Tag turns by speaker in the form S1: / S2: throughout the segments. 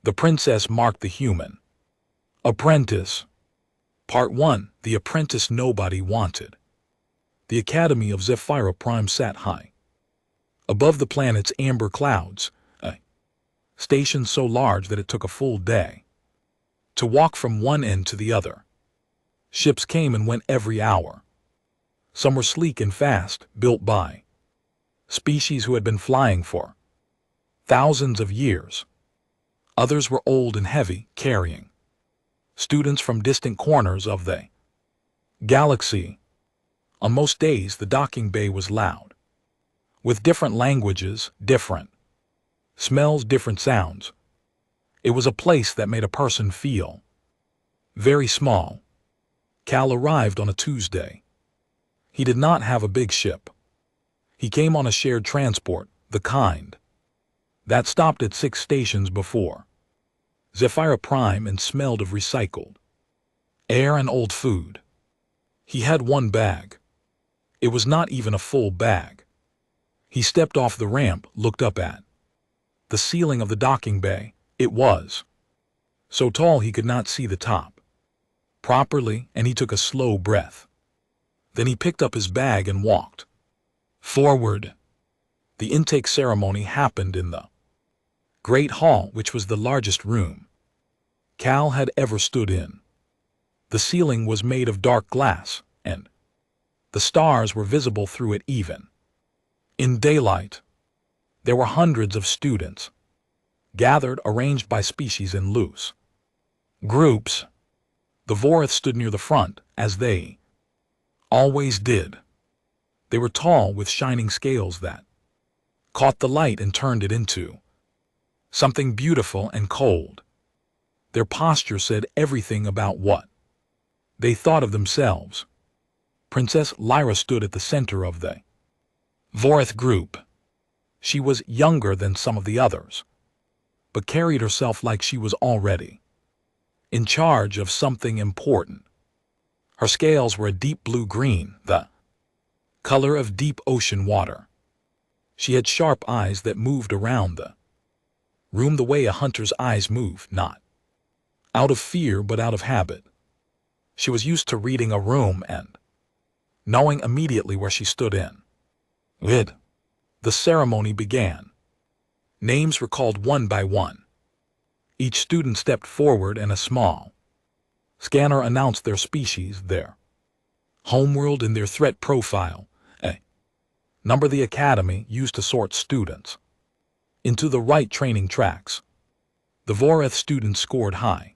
S1: The princess marked the human. Apprentice. Part 1. The apprentice nobody wanted. The Academy of Zephyra Prime sat high. Above the planet's amber clouds, a station so large that it took a full day to walk from one end to the other. Ships came and went every hour. Some were sleek and fast, built by species who had been flying for thousands of years. Others were old and heavy, carrying students from distant corners of the galaxy. On most days, the docking bay was loud, with different languages, different smells, different sounds. It was a place that made a person feel very small. Cal arrived on a Tuesday. He did not have a big ship. He came on a shared transport, the kind that stopped at 6 stations before Zephyra Prime and smelled of recycled air and old food. He had one bag. It was not even a full bag. He stepped off the ramp, looked up at the ceiling of the docking bay. It was so tall he could not see the top properly, and he took a slow breath. Then he picked up his bag and walked forward. The intake ceremony happened in the great hall, which was the largest room Cal had ever stood in. The ceiling was made of dark glass, and the stars were visible through it even in daylight. There were hundreds of students, gathered, arranged by species in loose groups. The Vorith stood near the front, as they always did. They were tall, with shining scales that caught the light and turned it into something beautiful and cold. Their posture said everything about what they thought of themselves. Princess Lyra stood at the center of the Vorith group. She was younger than some of the others, but carried herself like she was already in charge of something important. Her scales were a deep blue-green, the color of deep ocean water. She had sharp eyes that moved around the room the way a hunter's eyes move, not out of fear but out of habit. She was used to reading a room and knowing immediately where she stood in it. The ceremony began. Names were called one by one. Each student stepped forward, and a small scanner announced their species, their homeworld, and their threat profile, a number the Academy used to sort students into the right training tracks. The Voreth students scored high.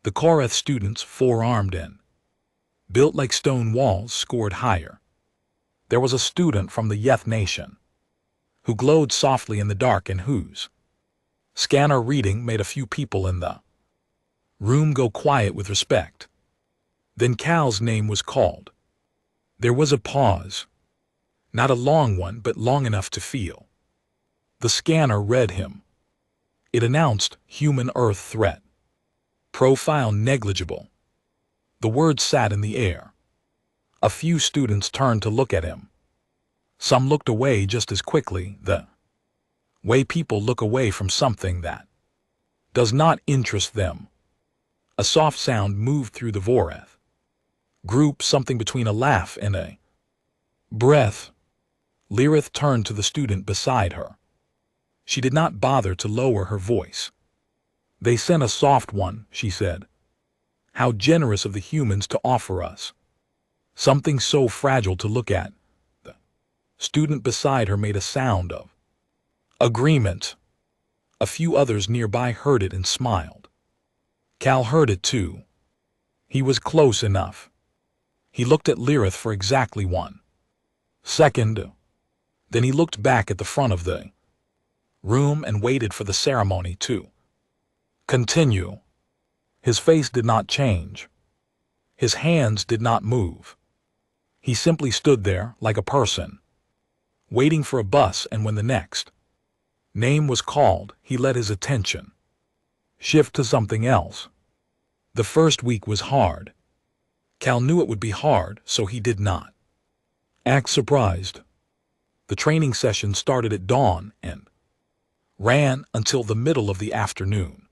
S1: The Koreth students, four-armed and built like stone walls, scored higher. There was a student from the Yeth nation who glowed softly in the dark and whose scanner reading made a few people in the room go quiet with respect. Then Cal's name was called. There was a pause. Not a long one, but long enough to feel. The scanner read him. It announced human Earth threat. Profile negligible. The words sat in the air. A few students turned to look at him. Some looked away just as quickly, the way people look away from something that does not interest them. A soft sound moved through the Voreth group, something between a laugh and a breath. Lyrith turned to the student beside her. She did not bother to lower her voice. "They sent a soft one," she said. "How generous of the humans to offer us something so fragile to look at." The student beside her made a sound of agreement. A few others nearby heard it and smiled. Cal heard it too. He was close enough. He looked at Lyrith for exactly 1 second. Then he looked back at the front of the room and waited for the ceremony to continue. His face did not change. His hands did not move. He simply stood there like a person, waiting for a bus, and when the next name was called, he let his attention shift to something else. The first week was hard. Cal knew it would be hard, so he did not act surprised. The training session started at dawn and ran until the middle of the afternoon.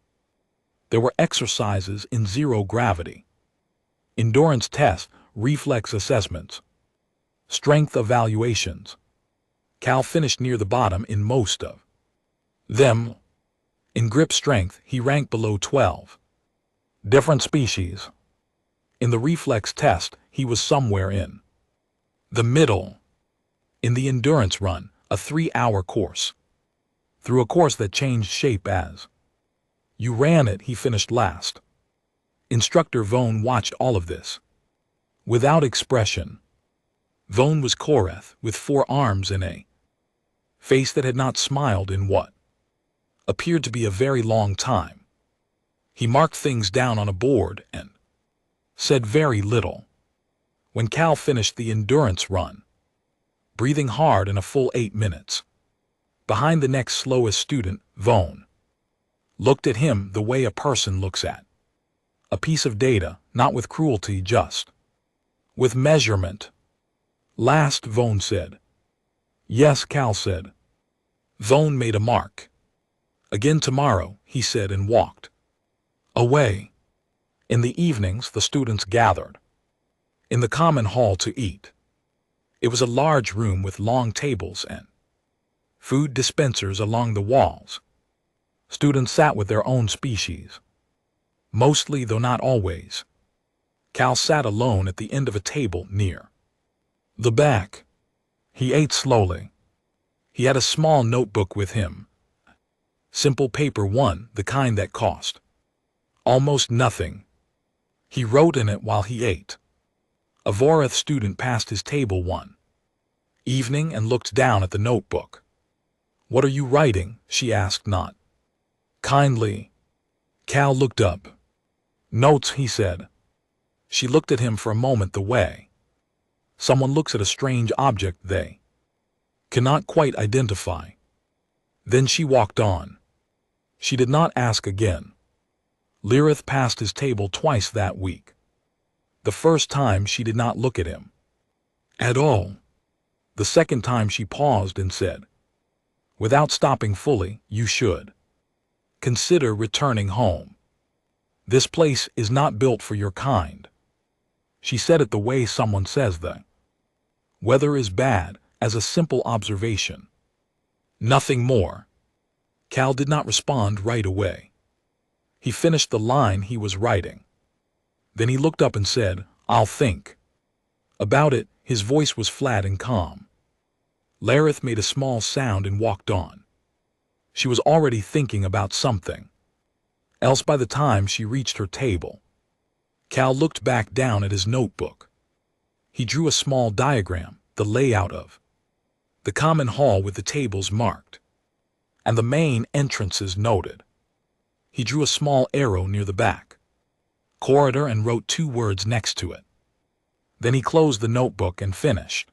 S1: There were exercises in zero gravity, endurance tests, reflex assessments, strength evaluations. Cal finished near the bottom in most of them. In grip strength, he ranked below 12 different species. In the reflex test, he was somewhere in the middle. In the endurance run, a 3-hour course, through a course that changed shape as you ran it, he finished last. Instructor Vone watched all of this without expression. Vone was Koreth, with 4 arms and a face that had not smiled in what appeared to be a very long time. He marked things down on a board and said very little. When Cal finished the endurance run, breathing hard in a full 8 minutes, behind the next slowest student, Vone looked at him the way a person looks at a piece of data, not with cruelty, just with measurement. Last, Vone said. Yes, Cal said. Vone made a mark. Again tomorrow, he said, and walked away. In the evenings, the students gathered in the common hall to eat. It was a large room with long tables and food dispensers along the walls. Students sat with their own species. Mostly, though not always. Cal sat alone at the end of a table near the back. He ate slowly. He had a small notebook with him. Simple paper one, the kind that cost almost nothing. He wrote in it while he ate. A Voreth student passed his table one evening and looked down at the notebook. What are you writing? She asked, not kindly. Cal looked up. Notes, he said. She looked at him for a moment the way someone looks at a strange object they cannot quite identify. Then she walked on. She did not ask again. Lirith passed his table twice that week. The first time she did not look at him at all. The second time she paused and said, without stopping fully, you should consider returning home. This place is not built for your kind. She said it the way someone says the weather is bad, as a simple observation. Nothing more. Cal did not respond right away. He finished the line he was writing. Then he looked up and said, I'll think about it. His voice was flat and calm. Larith made a small sound and walked on. She was already thinking about something else by the time she reached her table. Cal looked back down at his notebook. He drew a small diagram, the layout of the common hall with the tables marked and the main entrances noted. He drew a small arrow near the back corridor and wrote 2 words next to it. Then he closed the notebook and finished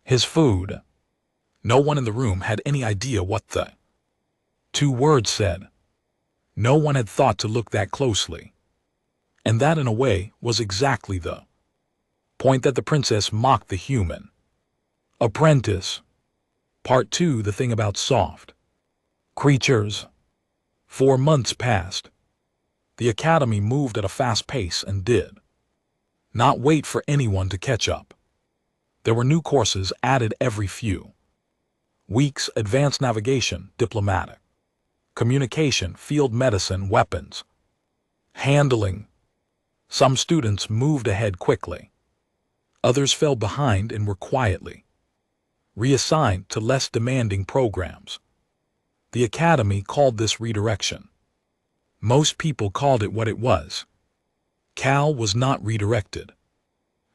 S1: his food. No one in the room had any idea what the 2 words said. No one had thought to look that closely. And that, in a way, was exactly the point that the princess mocked the human. Apprentice. Part 2, the thing about soft creatures. 4 months passed. The academy moved at a fast pace and did not wait for anyone to catch up. There were new courses added every few weeks: advanced navigation, diplomatic, communication, field medicine, weapons handling. Some students moved ahead quickly. Others fell behind and were quietly reassigned to less demanding programs. The academy called this redirection. Most people called it what it was. Cal was not redirected.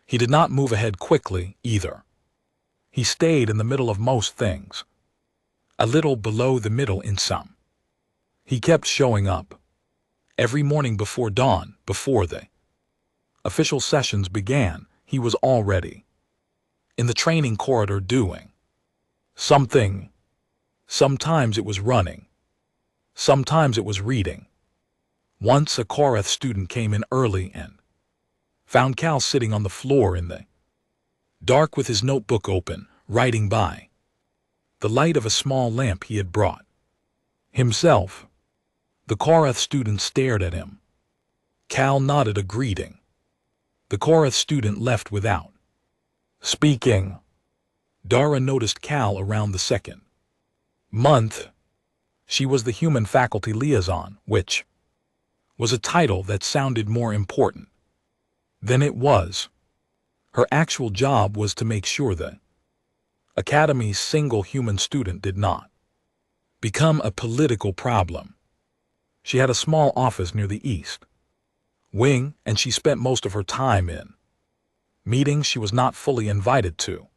S1: He did not move ahead quickly either. He stayed in the middle of most things, a little below the middle in some. He kept showing up every morning before dawn. Before the official sessions began, he was already in the training corridor doing something. Sometimes it was running. Sometimes it was reading. Once a Koreth student came in early and found Cal sitting on the floor in the dark with his notebook open, writing by the light of a small lamp he had brought himself. The Korath student stared at him. Cal nodded a greeting. The Korath student left without speaking. Dara noticed Cal around the second month. She was the human faculty liaison, which was a title that sounded more important than it was. Her actual job was to make sure the Academy's single human student did not become a political problem. She had a small office near the East Wing, and she spent most of her time in meetings she was not fully invited to.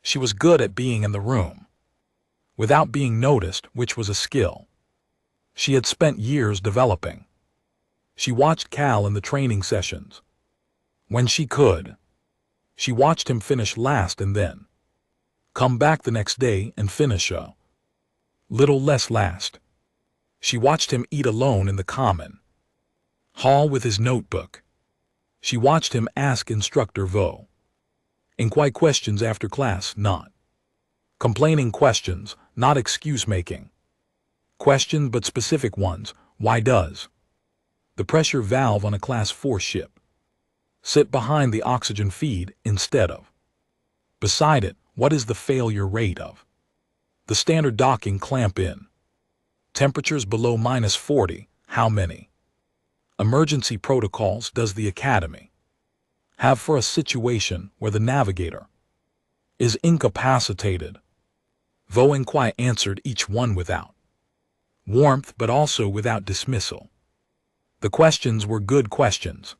S1: She was good at being in the room without being noticed, which was a skill she had spent years developing. She watched Cal in the training sessions. When she could, she watched him finish last and then come back the next day and finish a little less last. She watched him eat alone in the common hall with his notebook. She watched him ask Instructor Vo inquire questions after class, not complaining questions, not excuse-making questions, but specific ones. Why does the pressure valve on a Class 4 ship sit behind the oxygen feed instead of beside it? What is the failure rate of the standard docking clamp in temperatures below -40? How many emergency protocols does the Academy have for a situation where the navigator is incapacitated? Vo Inquai answered each one without warmth, but also without dismissal. The questions were good questions.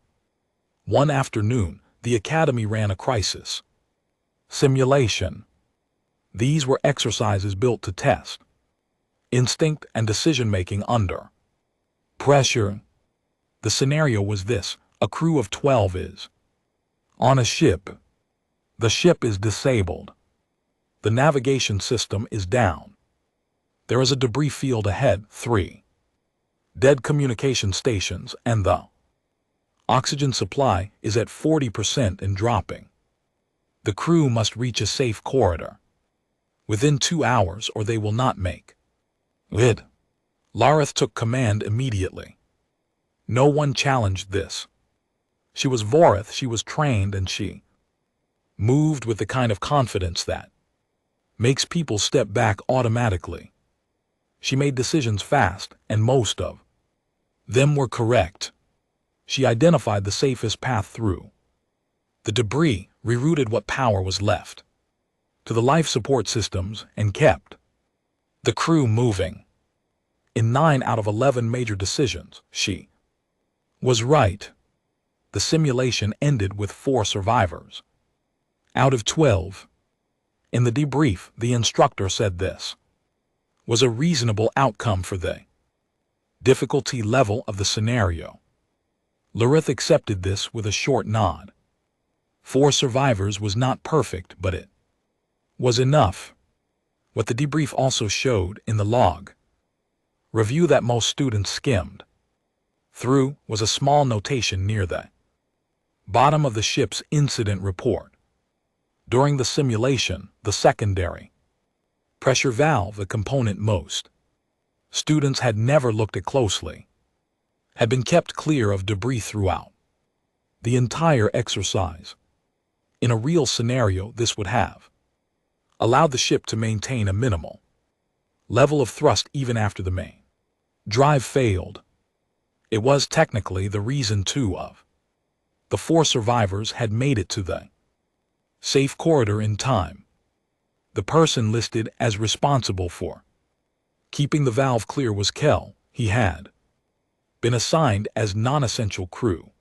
S1: One afternoon, the Academy ran a crisis simulation. These were exercises built to test instinct and decision-making under pressure. The scenario was this: a crew of 12 is on a ship. The ship is disabled. The navigation system is down. There is a debris field ahead, 3 dead communication stations, and the oxygen supply is at 40% and dropping. The crew must reach a safe corridor within 2 hours or they will not make it. Lareth took command immediately. No one challenged this. She was Vorith, she was trained, and she moved with the kind of confidence that makes people step back automatically. She made decisions fast, and most of them were correct. She identified the safest path through the debris, rerouted what power was left to the life support systems, and kept the crew moving. In 9 out of 11 major decisions, she was right. The simulation ended with 4 survivors out of 12. In the debrief, the instructor said this was a reasonable outcome for the difficulty level of the scenario. Larith accepted this with a short nod. 4 survivors was not perfect, but it was enough. What the debrief also showed in the log review that most students skimmed through was a small notation near the bottom of the ship's incident report. During the simulation, the secondary pressure valve, the component most students had never looked at closely, had been kept clear of debris throughout the entire exercise. In a real scenario, this would have allowed the ship to maintain a minimal level of thrust even after the main drive failed. It was technically the reason 2 of the 4 survivors had made it to the safe corridor in time. The person listed as responsible for keeping the valve clear was Kel. He had been assigned as non-essential crew.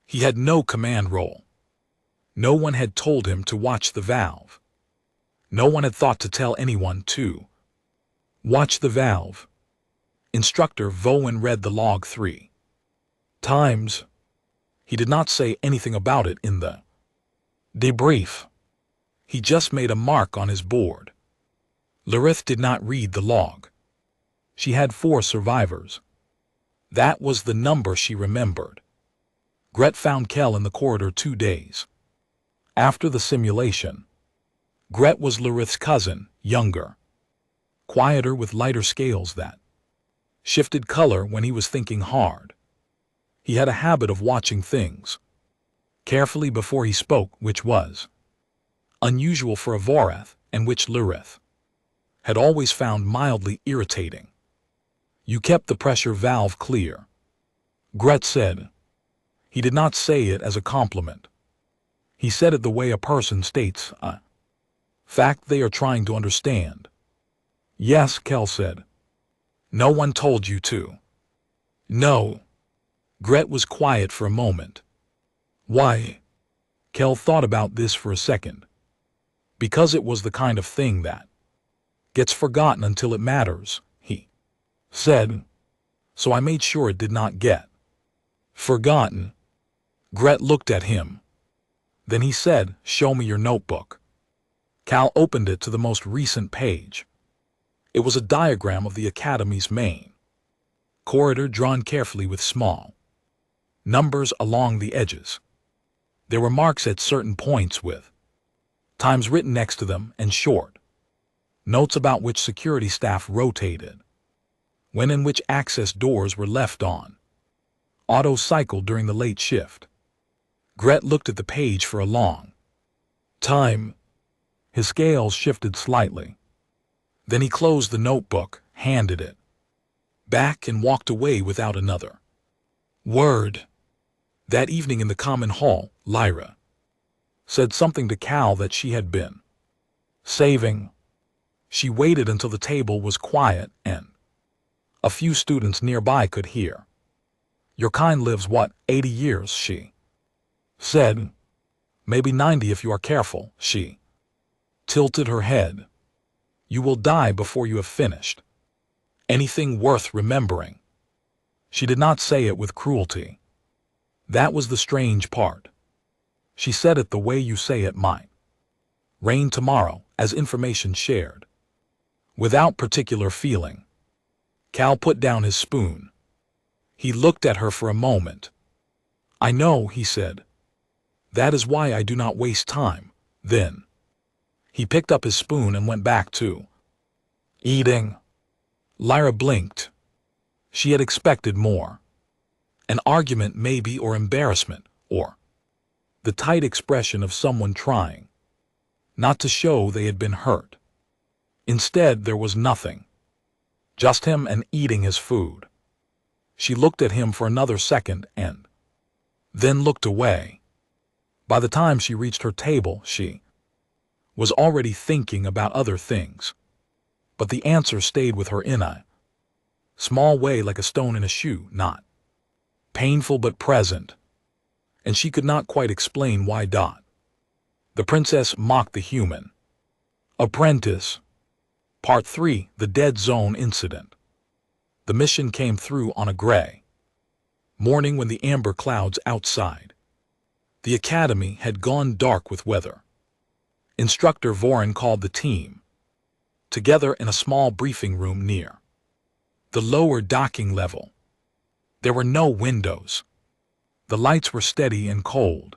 S1: He had no command role. No one had told him to watch the valve. No one had thought to tell anyone to watch the valve. Instructor Voen read the log 3 times. He did not say anything about it in the debrief. He just made a mark on his board. Larith did not read the log. She had 4 survivors. That was the number she remembered. Gret found Kel in the corridor 2 days after the simulation. Gret was Larith's cousin, younger, quieter, with lighter scales that shifted color when he was thinking hard. He had a habit of watching things carefully before he spoke, which was unusual for a Vorath, and which Lurith had always found mildly irritating. You kept the pressure valve clear, Gret said. He did not say it as a compliment. He said it the way a person states a fact they are trying to understand. Yes, Kel said. No one told you to. No. Gret was quiet for a moment. Why? Kel thought about this for a second. Because it was the kind of thing that gets forgotten until it matters, he said. So I made sure it did not get forgotten. Gret looked at him. Then he said, "Show me your notebook." Cal opened it to the most recent page. It was a diagram of the Academy's main corridor drawn carefully with small numbers along the edges. There were marks at certain points with times written next to them and short notes about which security staff rotated, when and which access doors were left on auto cycle during the late shift. Gret looked at the page for a long time. His scales shifted slightly. Then he closed the notebook, handed it back, and walked away without another word. That evening in the common hall, Lyra said something to Cal that she had been saving. She waited until the table was quiet and a few students nearby could hear. Your kind lives, what, 80 years, she said. Maybe 90 if you are careful, she tilted her head. You will die before you have finished anything worth remembering. She did not say it with cruelty. That was the strange part. She said it the way you say it might rain tomorrow, as information shared, without particular feeling. Cal put down his spoon. He looked at her for a moment. I know, he said. That is why I do not waste time. Then he picked up his spoon and went back to eating. Lyra blinked. She had expected more. An argument maybe, or embarrassment, or the tight expression of someone trying not to show they had been hurt. Instead, there was nothing. Just him and eating his food. She looked at him for another second and then looked away. By the time she reached her table, she was already thinking about other things. But the answer stayed with her in a small way, like a stone in a shoe, not painful but present. And she could not quite explain why. The princess mocked the human. Apprentice. Part 3, The Dead Zone Incident. The mission came through on a gray morning when the amber clouds outside the academy had gone dark with weather. Instructor Vorin called the team together in a small briefing room near the lower docking level. There were no windows. The lights were steady and cold.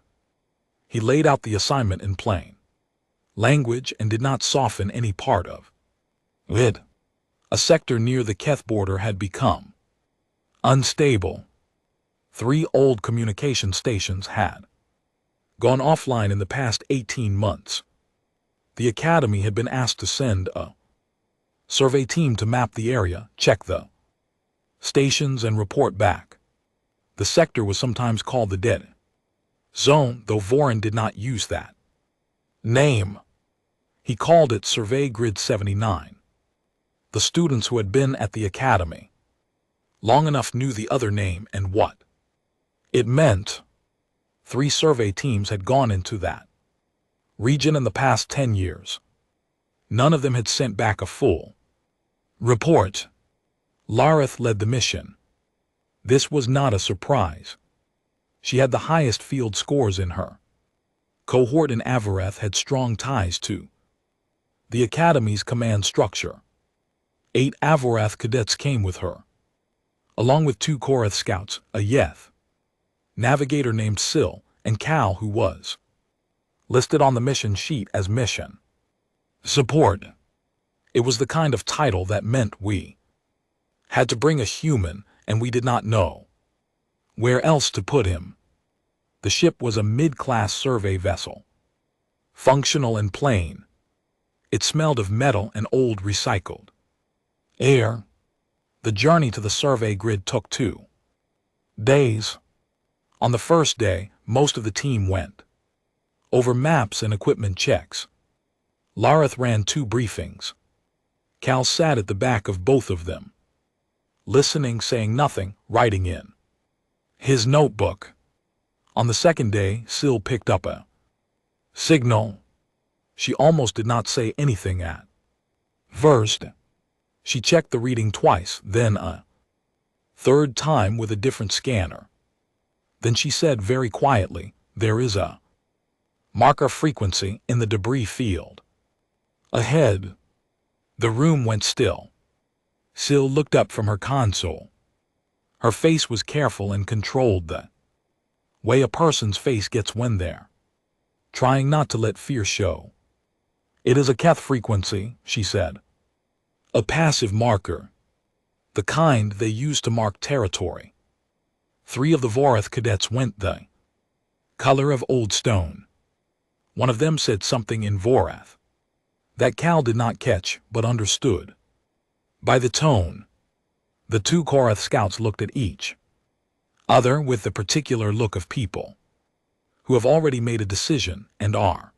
S1: He laid out the assignment in plain language and did not soften any part of it. A sector near the Keth border had become unstable. 3 old communication stations had gone offline in the past 18 months. The academy had been asked to send a survey team to map the area, check the stations, and report back. The sector was sometimes called the Dead Zone, though Vorin did not use that name. He called it Survey Grid 79. The students who had been at the academy long enough knew the other name and what it meant. 3 survey teams had gone into that region in the past 10 years. None of them had sent back a full report. Lareth led the mission. This was not a surprise. She had the highest field scores in her cohort, and Avareth had strong ties to the academy's command structure. 8 Avareth cadets came with her, along with 2 Koreth scouts, a Yeth navigator named Syl, and Cal, who was listed on the mission sheet as mission support. It was the kind of title that meant we Had to bring a human, and we did not know where else to put him. The ship was a mid-class survey vessel, functional and plain. It smelled of metal and old recycled air. The journey to the survey grid took 2 days. On the first day, most of the team went over maps and equipment checks. Lareth ran 2 briefings. Cal sat at the back of both of them, listening, saying nothing, writing in his notebook. On the second day, Sil picked up a signal. She almost did not say anything at first. She checked the reading twice, then a third time with a different scanner. Then she said very quietly, "There is a marker frequency in the debris field ahead." The room went still. Sil looked up from her console. Her face was careful and controlled, the way a person's face gets when they're trying not to let fear show. "It is a Keth frequency," she said. "A passive marker. The kind they use to mark territory. 3 of the Voreth cadets went the color of old stone." One of them said something in Voreth that Cal did not catch but understood by the tone. The 2 Koreth scouts looked at each other with the particular look of people who have already made a decision and are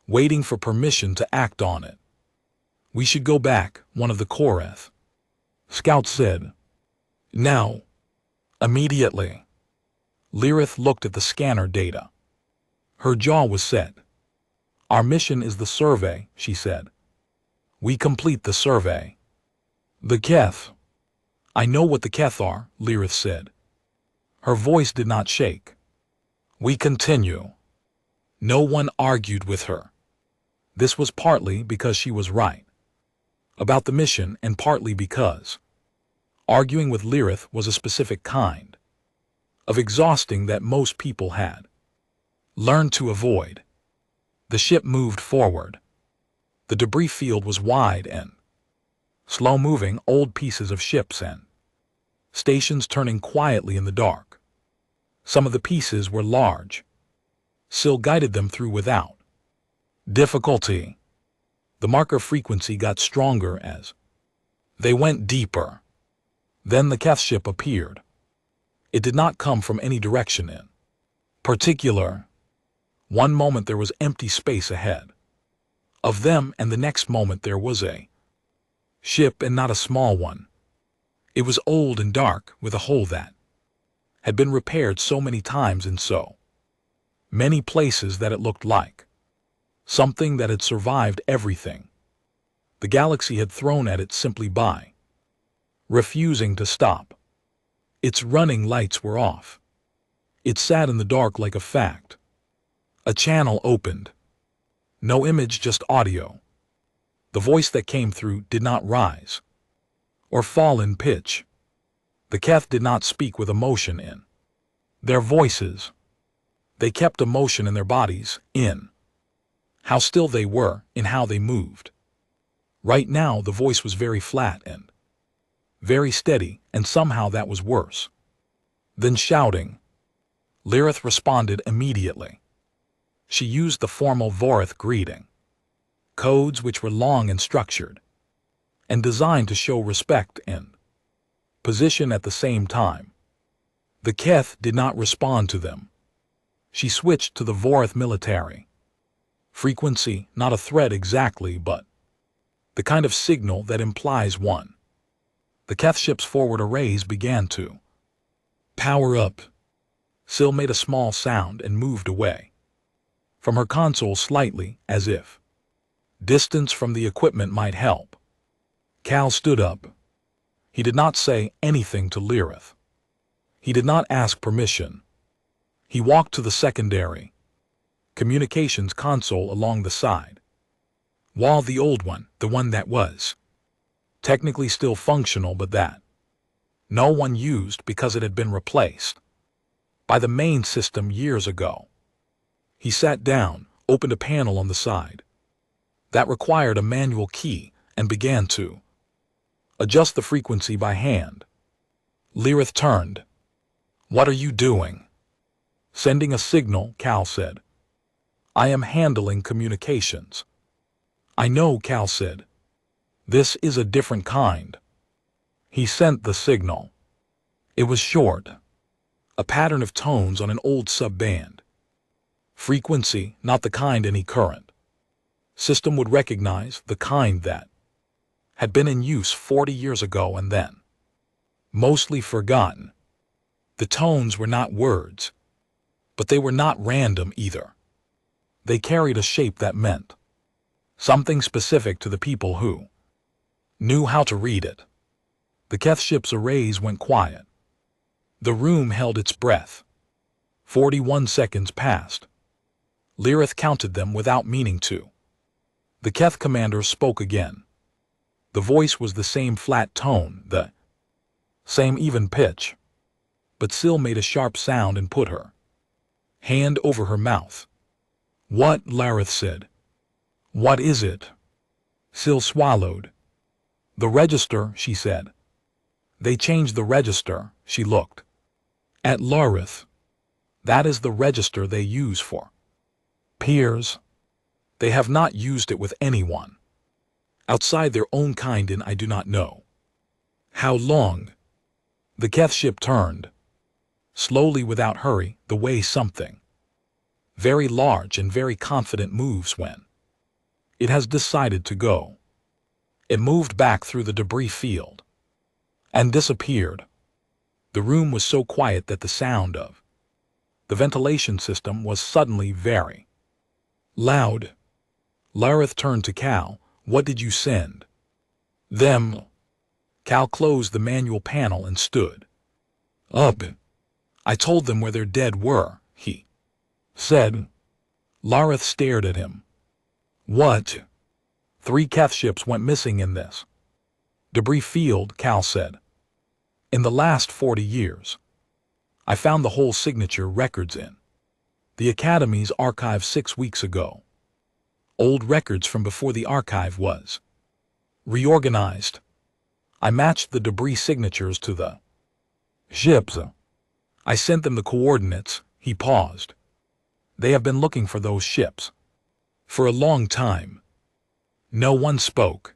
S1: waiting for permission to act on it. "We should go back," one of the Koreth scouts said. "Now." Immediately. Lirith looked at the scanner data. Her jaw was set. "Our mission is the survey," she said. "We complete the survey." "The Keth." "I know what the Keth are," Lirith said. Her voice did not shake. "We continue." No one argued with her. This was partly because she was right about the mission and partly because arguing with Lirith was a specific kind of exhausting that most people had learned to avoid. The ship moved forward. The debris field was wide and slow-moving, old pieces of ships and stations turning quietly in the dark. Some of the pieces were large. Sil guided them through without difficulty. The marker frequency got stronger as they went deeper. Then the Keth ship appeared. It did not come from any direction in particular. One moment there was empty space ahead of them, and the next moment there was a ship, and not a small one. It was old and dark, with a hole that had been repaired so many times in so many places that it looked like something that had survived everything the galaxy had thrown at it simply by refusing to stop. Its running lights were off. It sat in the dark like a fact. A channel opened. No image, just audio. The voice that came through did not rise or fall in pitch. The Keth did not speak with emotion in their voices. They kept emotion in their bodies, in how still they were, in how they moved. Right now the voice was very flat and very steady, and somehow that was worse than shouting. Lirith responded immediately. She used the formal Voreth greeting codes, which were long and structured and designed to show respect and position at the same time. The Keth did not respond to them. She switched to the Voreth military frequency, not a threat exactly, but the kind of signal that implies one. The Keth ship's forward arrays began to power up. Sil made a small sound and moved away from her console slightly, as if distance from the equipment might help. Cal stood up. He did not say anything to Lirith. He did not ask permission. He walked to the secondary communications console along the side wall, the old one, the one that was technically still functional, but that no one used because it had been replaced by the main system years ago. He sat down, opened a panel on the side that required a manual key, and began to Adjust the frequency by hand. Lirith turned. What are you doing? Sending a signal, Cal said. I am handling communications. I know, Cal said. This is a different kind. He sent the signal. It was short. A pattern of tones on an old sub-band. Frequency, not the kind any current system would recognize, the kind that had been in use 40 years ago and then mostly forgotten. The tones were not words, but they were not random either. They carried a shape that meant something specific to the people who knew how to read it. The Keth ship's arrays went quiet. The room held its breath. 41 seconds passed. Lirith counted them without meaning to. The Keth commander spoke again. The voice was the same flat tone, the same even pitch. But Syl made a sharp sound and put her hand over her mouth. What? Lirith said. What is it? Syl swallowed. The register, she said. They changed the register, she looked at Lirith. That is the register they use for peers. They have not used it with anyone outside their own kind in I do not know how long. The Keth ship turned slowly without hurry, the way something very large and very confident moves when it has decided to go. It moved back through the debris field and disappeared. The room was so quiet that the sound of the ventilation system was suddenly very loud. Lirith turned to Cal. What did you send them? Cal closed the manual panel and stood up. I told them where their dead were, he said. Lirith stared at him. What? 3 Keth ships went missing in this debris field, Cal said. In the last 40 years. I found the whole signature records in the Academy's archive 6 weeks ago. Old records from before the archive was reorganized. I matched the debris signatures to the ships. I sent them the coordinates. He paused. They have been looking for those ships for a long time. No one spoke.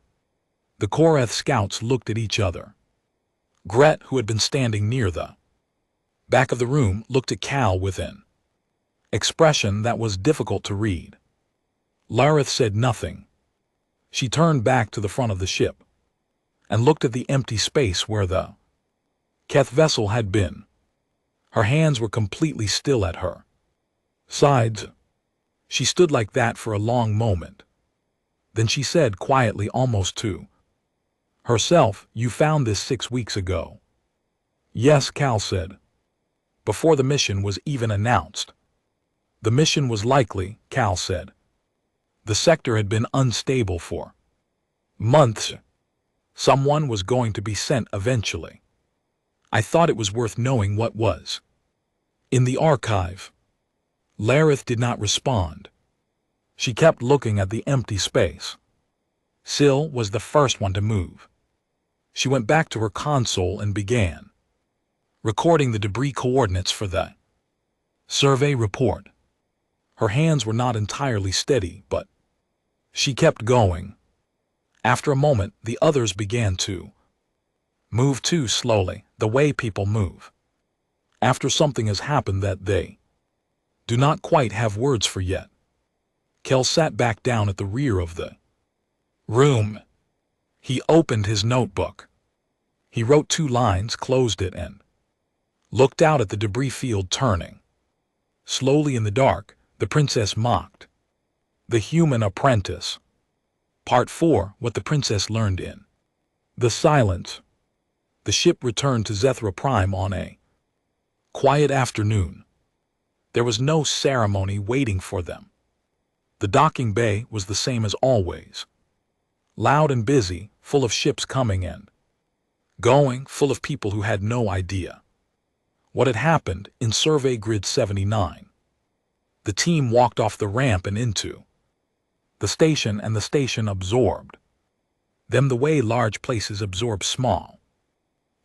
S1: The Koreth scouts looked at each other. Gret, who had been standing near the back of the room, looked at Cal with an expression that was difficult to read. Lirith said nothing. She turned back to the front of the ship and looked at the empty space where the Keth vessel had been. Her hands were completely still at her sides. She stood like that for a long moment. Then she said quietly, almost to herself, You found this 6 weeks ago. Yes, Cal said. Before the mission was even announced. The mission was likely, Cal said. The sector had been unstable for months. Someone was going to be sent eventually. I thought it was worth knowing what was in the archive. Lirith did not respond. She kept looking at the empty space. Syl was the first one to move. She went back to her console and began recording the debris coordinates for the survey report. Her hands were not entirely steady, but she kept going. After a moment, the others began to move too slowly, the way people move after something has happened that they do not quite have words for yet. Kel sat back down at the rear of the room. He opened his notebook. He wrote 2 lines, closed it, and looked out at the debris field turning slowly in the dark. The princess mocked. The Human Apprentice. Part 4. What the princess learned in the silence. The ship returned to Zethra Prime on a quiet afternoon. There was no ceremony waiting for them. The docking bay was the same as always. Loud and busy, full of ships coming and going, full of people who had no idea what had happened in Survey Grid 79. The team walked off the ramp and into the station, and the station absorbed them the way large places absorb small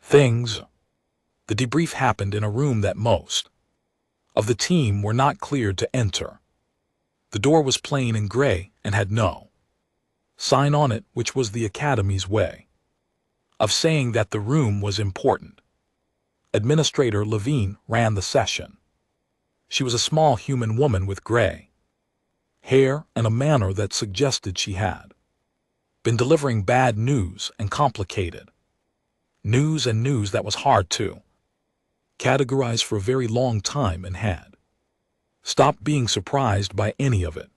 S1: things. The debrief happened in a room that most of the team were not cleared to enter. The door was plain and gray and had no sign on it, which was the Academy's way of saying that the room was important. Administrator Levine ran the session. She was a small human woman with gray hair and a manner that suggested she had been delivering bad news and complicated news and news that was hard to categorize for a very long time and had stopped being surprised by any of it.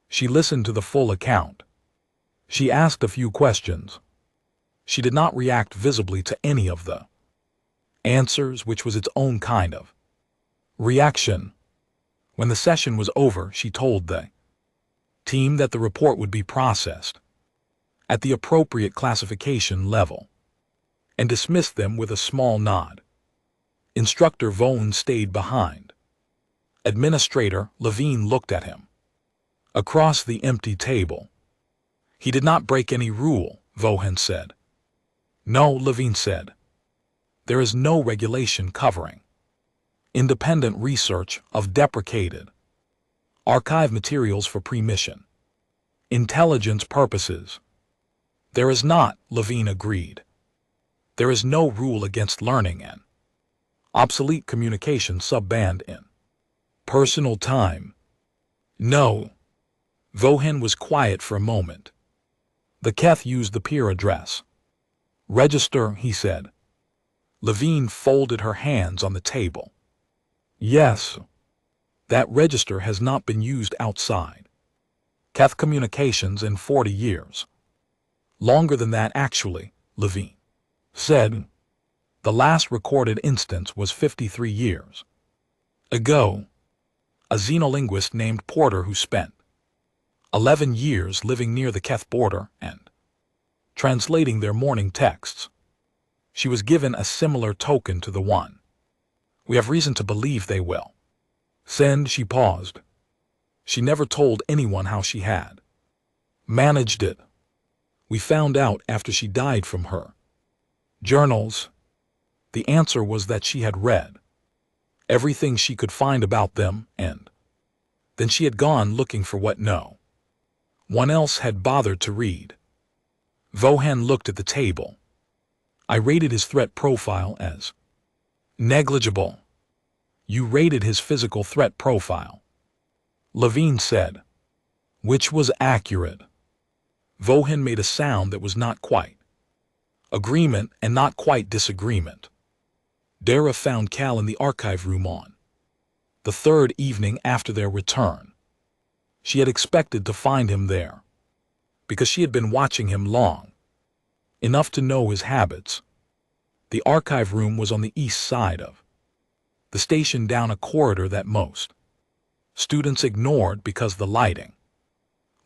S1: She listened to the full account. She asked a few questions. She did not react visibly to any of the answers, which was its own kind of reaction. When the session was over, she told the team that the report would be processed at the appropriate classification level and dismissed them with a small nod. Instructor Vaughn stayed behind. Administrator Levine looked at him across the empty table. He did not break any rule, Vaughn said. No, Levine said. There is no regulation covering independent research of deprecated archive materials for pre-mission intelligence purposes. There is not, Levine agreed. There is no rule against learning an obsolete communication sub-band in personal time. No. Vaughn was quiet for a moment. The Keth used the peer address register, he said. Levine folded her hands on the table. Yes. That register has not been used outside Keth communications in 40 years. Longer than that, actually, Levine said. The last recorded instance was 53 years ago. A xenolinguist named Porter, who spent 11 years living near the Keth border and translating their morning texts. She was given a similar token to the one we have reason to believe they will send. She paused. She never told anyone how she had managed it. We found out after she died from her journals. The answer was that she had read everything she could find about them, and then she had gone looking for what no one else had bothered to read. Vaughn looked at the table. I rated his threat profile as negligible. You rated his physical threat profile, Levine said, which was accurate. Vaughn made a sound that was not quite agreement and not quite disagreement. Dara found Cal in the archive room on the third evening after their return. She had expected to find him there because she had been watching him long enough to know his habits. The archive room was on the east side of the station, down a corridor that most students ignored because the lighting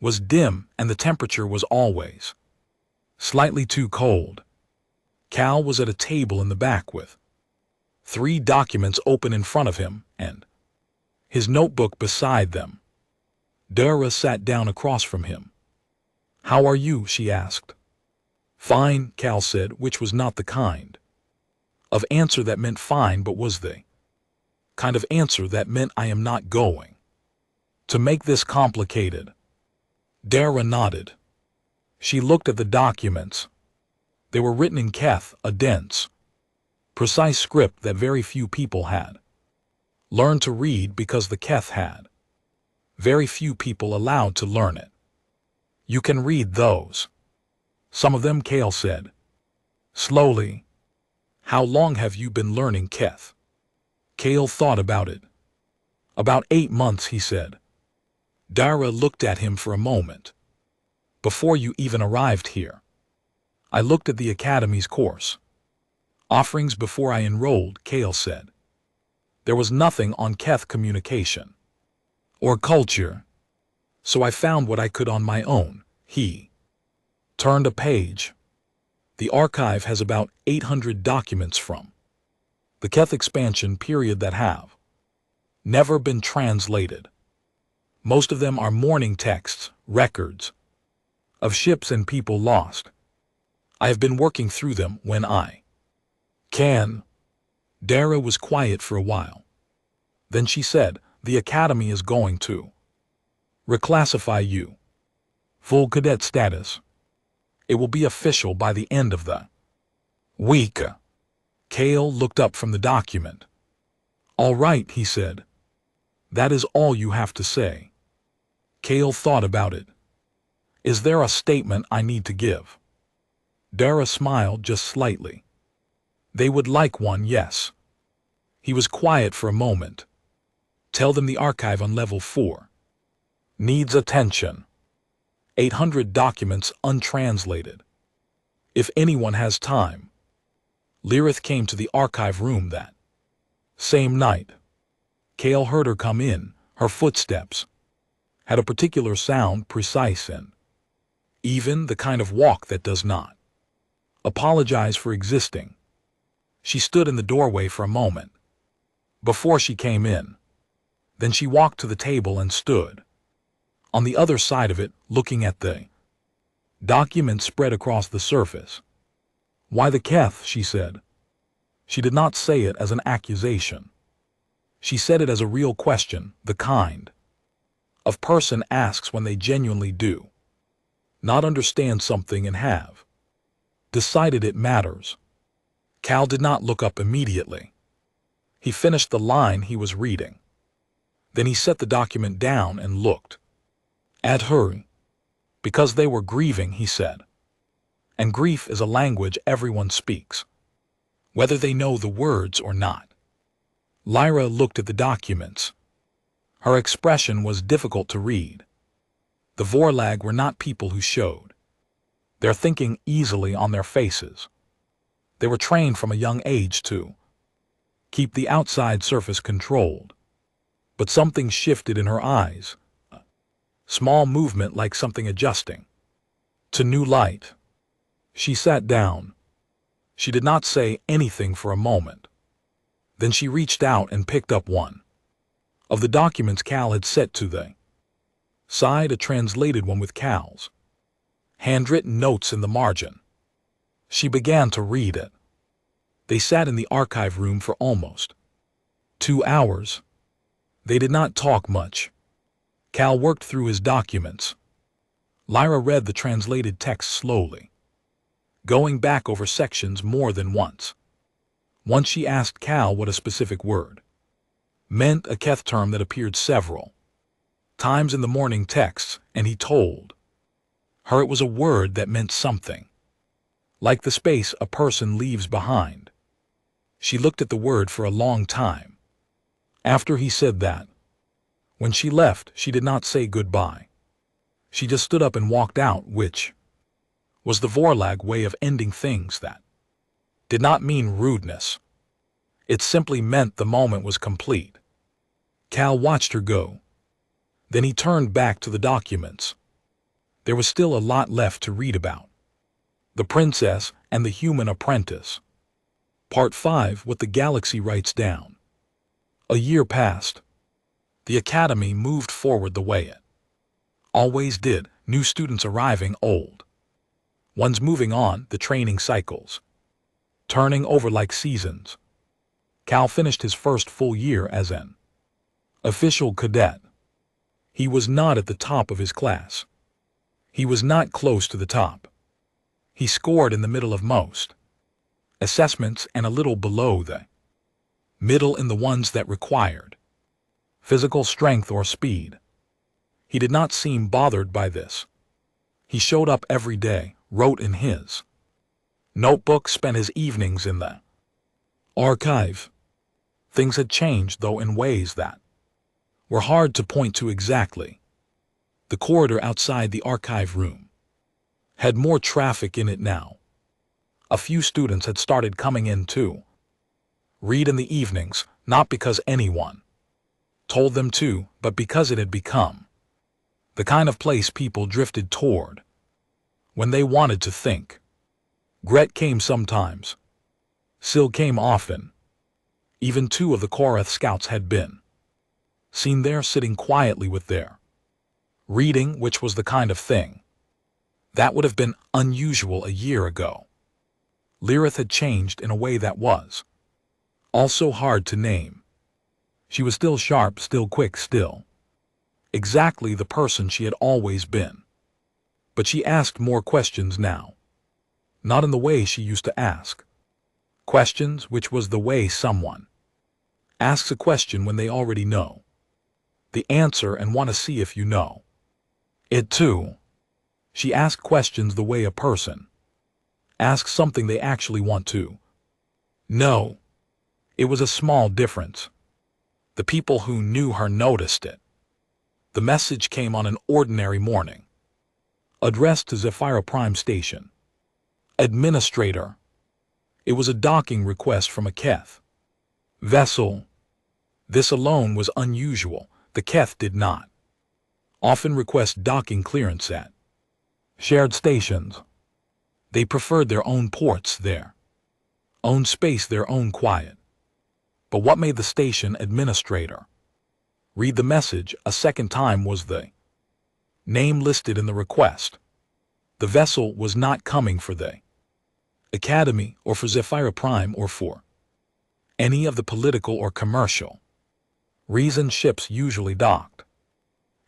S1: was dim and the temperature was always slightly too cold. Cal was at a table in the back with 3 documents open in front of him and his notebook beside them. Dara sat down across from him. How are you? She asked. Fine, Cal said, which was not the kind of answer that meant fine, but was the kind of answer that meant I am not going to make this complicated. Dara nodded. She looked at the documents. They were written in Keth, a dense, precise script that very few people had learned to read because the Keth had very few people allowed to learn it. You can read those. Some of them, Cale said slowly. How long have you been learning Keth? Cale thought about it. About 8 months, he said. Dara looked at him for a moment. Before you even arrived here, I looked at the Academy's course offerings before I enrolled, Cale said. There was nothing on Keth communication or culture, so I found what I could on my own. He turned a page. The archive has about 800 documents from the Keth expansion period that have never been translated. Most of them are morning texts, records of ships and people lost, I have been working through them when I can. Dara was quiet for a while. Then she said, the academy is going to reclassify you. Full cadet status. It will be official by the end of the week. Cale looked up from the document. All right, he said. That is all you have to say. Cale thought about it. Is there a statement I need to give? Dara smiled just slightly. They would like one, yes. He was quiet for a moment. Tell them the archive on level 4 needs attention. 800 documents untranslated. If anyone has time. Lyrith came to the archive room that same night. Cale heard her come in. Her footsteps had a particular sound, precise and even the kind of walk that does not apologize for existing. She stood in the doorway for a moment before she came in. Then she walked to the table and stood on the other side of it, looking at the document spread across the surface. Why the Keth, she said. She did not say it as an accusation. She said it as a real question, the kind of person asks when they genuinely do not understand something and have decided it matters. Cal did not look up immediately. He finished the line he was reading. Then he set the document down and looked at her. Because they were grieving, he said. And grief is a language everyone speaks, whether they know the words or not. Lyra looked at the documents. Her expression was difficult to read. The Vorlag were not people who showed their thinking easily on their faces. They were trained from a young age to keep the outside surface controlled. But something shifted in her eyes. A small movement like something adjusting to new light. She sat down. She did not say anything for a moment. Then she reached out and picked up one of the documents Cal had set to the side, a translated one with Cal's handwritten notes in the margin. She began to read it. They sat in the archive room for almost 2 hours. They did not talk much. Cal worked through his documents. Lyra read the translated text slowly, going back over sections more than once. Once she asked Cal what a specific word meant, a Keth term that appeared several times in the morning texts, and he told her it was a word that meant something like the space a person leaves behind. She looked at the word for a long time. After he said that, when she left, she did not say goodbye. She just stood up and walked out, which was the Vorlag way of ending things that did not mean rudeness. It simply meant the moment was complete. Cal watched her go. Then he turned back to the documents. There was still a lot left to read about. The Princess and the Human Apprentice. Part 5, What the Galaxy Writes Down. A year passed. The Academy moved forward the way it always did, new students arriving, old ones moving on, the training cycles turning over like seasons. Cal finished his first full year as an official cadet. He was not at the top of his class. He was not close to the top. He scored in the middle of most assessments and a little below the middle in the ones that required physical strength or speed. He did not seem bothered by this. He showed up every day, wrote in his notebook, spent his evenings in the archive. Things had changed, though, in ways that were hard to point to exactly. The corridor outside the archive room had more traffic in it now. A few students had started coming in to read in the evenings, not because anyone told them to, but because it had become the kind of place people drifted toward when they wanted to think. Gret came sometimes. Syl came often. Even 2 of the Korath scouts had been seen there, sitting quietly with their reading, which was the kind of thing that would have been unusual a year ago. Lirith had changed in a way that was also hard to name. She was still sharp, still quick, still exactly the person she had always been. But she asked more questions now. Not in the way she used to ask questions, which was the way someone asks a question when they already know the answer and want to see if you know it too. She asked questions the way a person asks something they actually want to know. It was a small difference. The people who knew her noticed it. The message came on an ordinary morning, addressed to Zephyra Prime Station. Administrator. It was a docking request from a Keth vessel. This alone was unusual. The Keth did not often request docking clearance at shared stations. They preferred their own ports, their own space, their own quiet. But what made the station administrator read the message a second time was the name listed in the request. The vessel was not coming for the Academy or for Zephyra Prime or for any of the political or commercial reasons ships usually docked.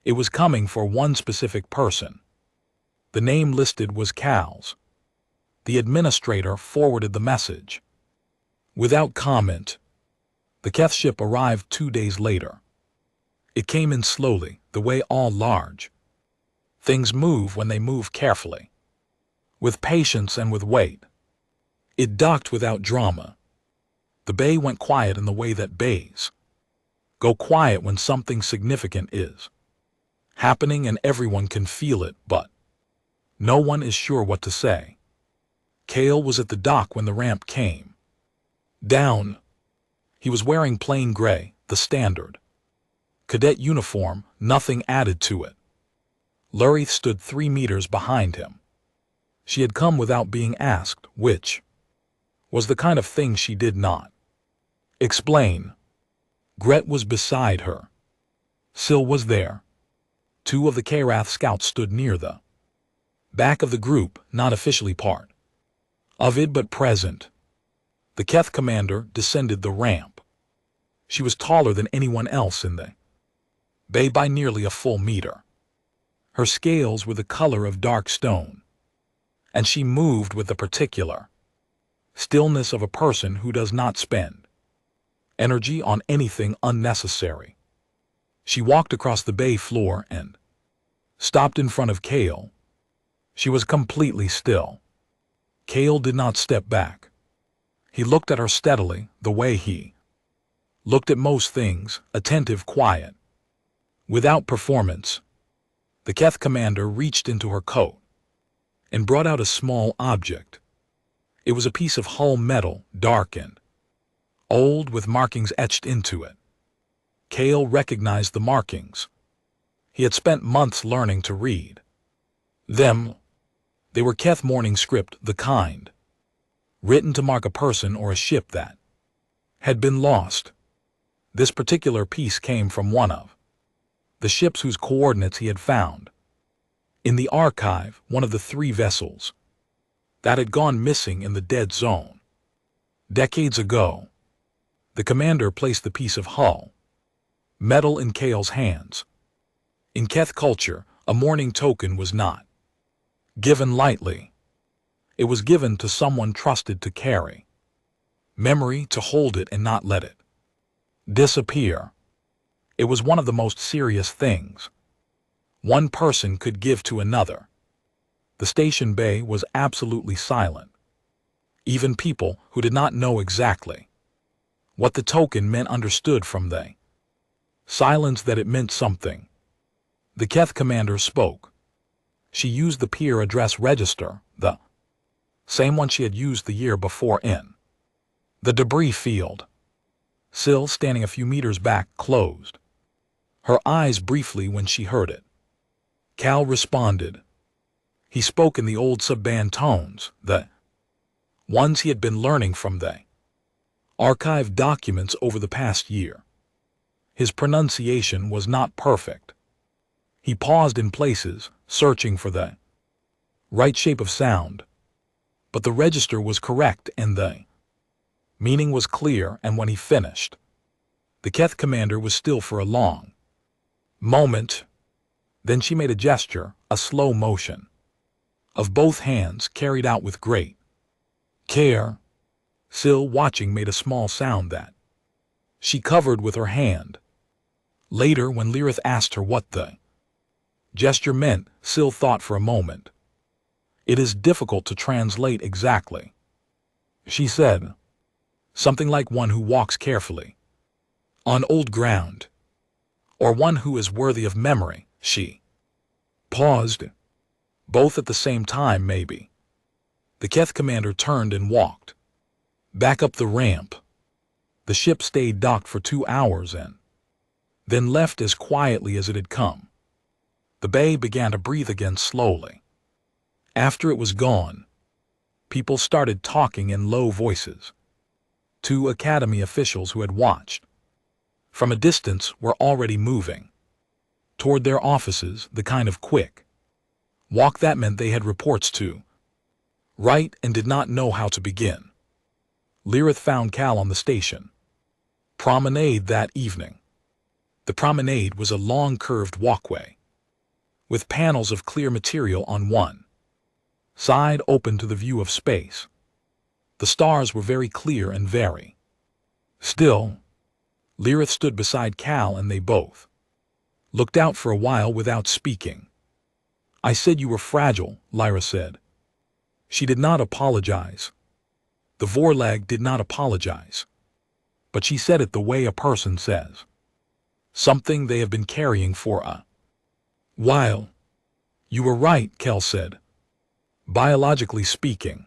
S1: It was coming for one specific person. The name listed was Cal's. The administrator forwarded the message. Without comment, the Keth ship arrived 2 days later. It came in slowly, the way all large things move when they move carefully, with patience and with weight. It docked without drama. The bay went quiet in the way that bays go quiet when something significant is happening and everyone can feel it, but no one is sure what to say. Cale was at the dock when the ramp came down. He was wearing plain gray, the standard cadet uniform, nothing added to it. Lirith stood 3 meters behind him. She had come without being asked, which was the kind of thing she did not explain. Gret was beside her. Syl was there. 2 of the Karath scouts stood near the back of the group, not officially part of it but present. The Keth commander descended the ramp. She was taller than anyone else in the bay by nearly a full meter. Her scales were the color of dark stone, and she moved with the particular stillness of a person who does not spend energy on anything unnecessary. She walked across the bay floor and stopped in front of Cale. She was completely still. Cale did not step back. He looked at her steadily, the way he looked at most things, attentive, quiet. Without performance, the Keth commander reached into her coat and brought out a small object. It was a piece of hull metal, dark and old, with markings etched into it. Cale recognized the markings. He had spent months learning to read them. They were Keth morning script, the kind written to mark a person or a ship that had been lost. This particular piece came from one of the ships whose coordinates he had found in the archive, one of the 3 vessels that had gone missing in the dead zone. Decades ago, the commander placed the piece of hull metal in Cale's hands. In Keth culture, a mourning token was not given lightly. It was given to someone trusted to carry memory, to hold it and not let it disappear. It was one of the most serious things one person could give to another. The station bay was absolutely silent. Even people who did not know exactly what the token meant understood from the silence that it meant something. The Keth commander spoke. She used the peer address register, the same one she had used the year before in the debris field. Syl, standing a few meters back, closed her eyes briefly when she heard it. Cal responded. He spoke in the old subband tones, the ones he had been learning from the archived documents over the past year. His pronunciation was not perfect. He paused in places, searching for the right shape of sound. But the register was correct and the meaning was clear, and when he finished, the Keth commander was still for a long moment. Then she made a gesture, a slow motion of both hands carried out with great care. Syl, watching, made a small sound that she covered with her hand. Later, when Lirith asked her what the gesture meant, Syl thought for a moment. It is difficult to translate exactly, she said. Something like one who walks carefully on old ground, or one who is worthy of memory. She paused. Both at the same time, maybe. The Keth commander turned and walked back up the ramp. The ship stayed docked for 2 hours and then left as quietly as it had come. The bay began to breathe again slowly. After it was gone, people started talking in low voices. 2 Academy officials who had watched from a distance were already moving toward their offices, the kind of quick walk that meant they had reports to write and did not know how to begin. Lirith found Cal on the station promenade that evening. The promenade was a long curved walkway with panels of clear material on one side open to the view of space. The stars were very clear and very still. Lirith stood beside Cal and they both looked out for a while without speaking. I said you were fragile, Lyra said. She did not apologize. The Vorlag did not apologize. But she said it the way a person says something they have been carrying for a while. You were right, Kel said. Biologically speaking.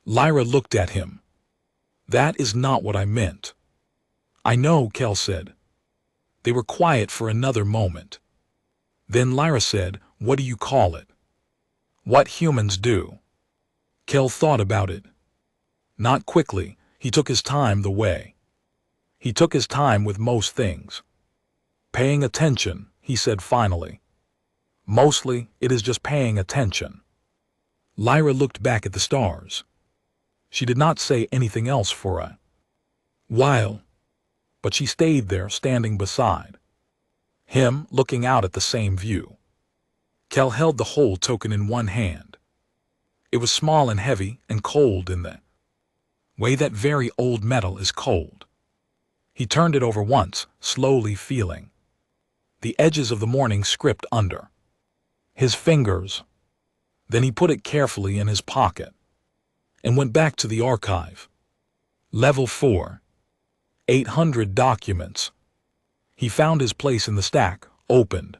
S1: Lyra looked at him. That is not what I meant. I know, Kel said. They were quiet for another moment. Then Lyra said, what do you call it? What humans do. Kel thought about it. Not quickly. He took his time the way he took his time with most things. Paying attention, he said finally. Mostly, it is just paying attention. Lyra looked back at the stars. She did not say anything else for a while, but she stayed there, standing beside him, looking out at the same view. Kel held the whole token in one hand. It was small and heavy and cold in the way that very old metal is cold. He turned it over once, slowly feeling the edges of the morning script under his fingers. Then he put it carefully in his pocket and went back to the archive. Level 4. 800 documents. He found his place in the stack, opened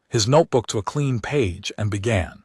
S1: his notebook to a clean page and began